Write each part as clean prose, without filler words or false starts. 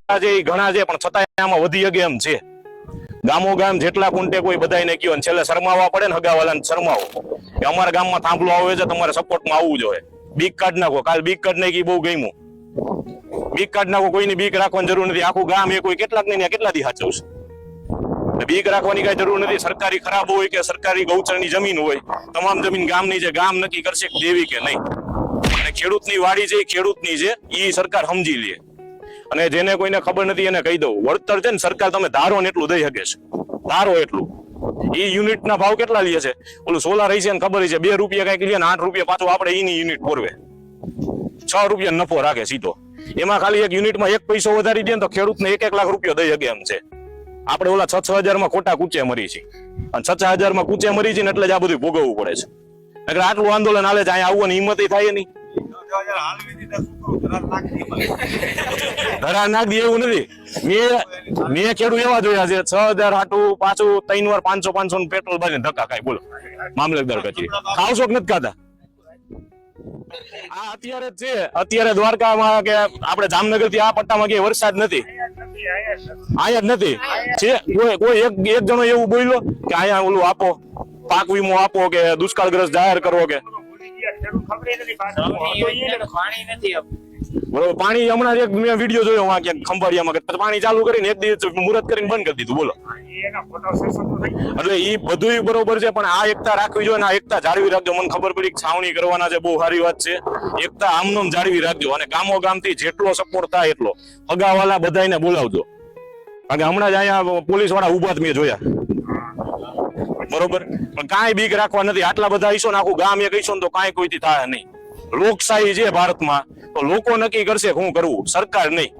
છે એ ઘણા છે, પણ છતાંય આમાં વધી શકે એમ છે. ગામો ગામ જેટલા કુંટે કોઈ બધાને કયો છેલ્લે શરમાવા પડે ને હગાવાલાને શરમાવો કે અમારા ગામમાં થાંભલો આવે છે, તમારે સપોર્ટમાં આવવું જોઈએ. બીક કાઢ નાખો. કાલ બીક કાઢ નાખી બહુ ગમ્યું. બીક કાઢ નાખો. કોઈની બીક રાખવાની જરૂર નથી. આખું ગામ એ કોઈ કેટલાક નહીં કેટલા દી સાચવશે. બીક રાખવાની કઈ જરૂર નથી. સરકારી ખરાબ હોય કે સરકારી ગૌચરની જમીન હોય, તમામ જમીન ગામની છે. ગામ નક્કી કરશે કે દેવી કે નહીં. અને ખેડૂતની વાડી છે એ ખેડૂતની છે, એ સરકાર સમજી લે. અને જેને કોઈને ખબર નથી એને કહી દઉં, વળતર છે ને સરકાર તમે ધારો ને એટલું દઈ શકે છે. ધારો એટલું. એ યુનિટના ભાવ કેટલા લે છે? ઓલું સોલાર છે ને ખબર છે, 2 રૂપિયા કઈક લે ને 8 રૂપિયા પાછું આપણે એની યુનિટ પોરવે 6 રૂપિયા નફો રાખે સીધો. એમાં ખાલી એક યુનિટમાં 1 પૈસો વધારી દે ને તો ખેડૂતને 1 લાખ રૂપિયા દઈ શકે એમ છે. આપણે ઓલા 6 હજારમાં ખોટા કૂચે મરી છે, અને 6 હજારમાં કૂચે મરી છે ને એટલે જ આ બધું ભોગવવું પડે છે. એટલે આટલું આંદોલન હાલે છે, અહીંયા આવવાની હિંમત થાય નહીં. ધરા નાખ દે એવું નથી. મેં ખેડૂત એવા જોયા છે 6000 હાટું પાછું 3 વાર 500 નું પેટ્રોલ બાંધીને ધક્કા ખાય. બોલો મામલતદાર કચેરી ખાવશો કે નથી ખાતા? આ અત્યારે છે, અત્યારે દ્વારકામાં કે આપણે જામનગર થી આ પટ્ટામાં કે વરસાદ નથી, અહીંયા જ નથી છે. કોઈ એક જણો એવું બોલ્યો કે અહીંયા ઓલું આપો, પાક વીમો આપો કે દુષ્કાળગ્રસ્ત જાહેર કરવો કે બરોબર. પાણી હમણાં એક મેં વિડીયો જોયો ક્યાંક ખંભાળિયામાં કે પાણી ચાલુ કરીને 1 દિવસ મુહૂર્ત કરીને બંધ કરી દીધું. બોલો. એટલે એ બધું બરોબર છે, પણ આ એકતા રાખવી જોઈએ ને આ એકતા જાળવી રાખજો. મને ખબર પડી છાવણી કરવાના છે, બહુ સારી વાત છે. એકતા આમનોમ જાળવી રાખજો, અને ગામો ગામથી જેટલો સપોર્ટ થાય એટલો અગાવાલા બધાને બોલાવજો. કારણ કે હમણાં જ અહીંયા પોલીસ વાળા ઉભા મેં જોયા. બરોબર, પણ કાંઈ બીક રાખવા નથી. આટલા બધા આવીશો ને આખું ગામ એક આવીશો ને તો કાંઈ કોઈથી થાય નહીં. લોકશાહી છે ભારતમાં, તો લોકો નક્કી કરશે શું કરવું, સરકાર નહીં.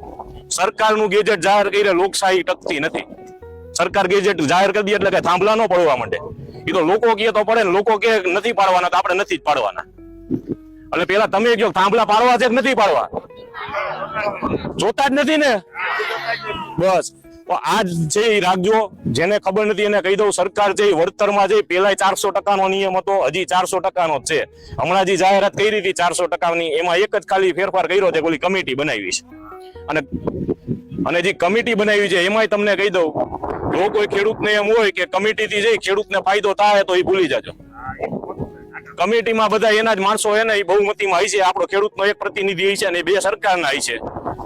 સરકારનું ગેજેટ જાહેર કરીને લોકશાહી ટકતી નથી. સરકાર ગેજેટ જાહેર કરી દે એટલે કે થાંભલા ન પડવા માંડે. એ તો લોકો કહે તો પડે ને. લોકો કે નથી પાડવાના તો આપણે નથી જ પાડવાના. એટલે પેલા તમે કહો થાંભલા પાડવા છે કે નથી પાડવા? જોતા જ નથી ને. બસ આ છે એ રાખજો. જેને ખબર નથી એને કહી દઉં, સરકાર છે વળતરમાં છે પેલા 400% નો નિયમ હતો, હજી 400% નો છે. હમણાં જે જાહેરાત કરી હતી 400%ની, એમાં એક જ ખાલી ફેરફાર કર્યો છે, ઓલી કમિટી બનાવી છે. અને જે કમિટી બનાવી છે એમાંય તમને કહી દઉં, જો કોઈ ખેડૂતને એમ હોય કે કમિટીથી જઈ ખેડૂતને ફાયદો થાય તો એ ભૂલી જાજો. કમિટીમાં બધા એના જ માણસો હે ને, એ બહુમતીમાં આવી છે. આપણો ખેડૂતનો એક પ્રતિનિધિ છે અને 2 સરકારના આવી છે.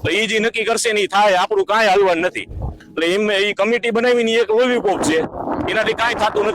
તો એ જે નક્કી કરશે ને થાય, આપણું કાંઈ હાલવાનું નથી. એટલે એમ એ કમિટી બનાવીને એક લોલીપોપ છે, એનાથી કાંઈ થતું નથી.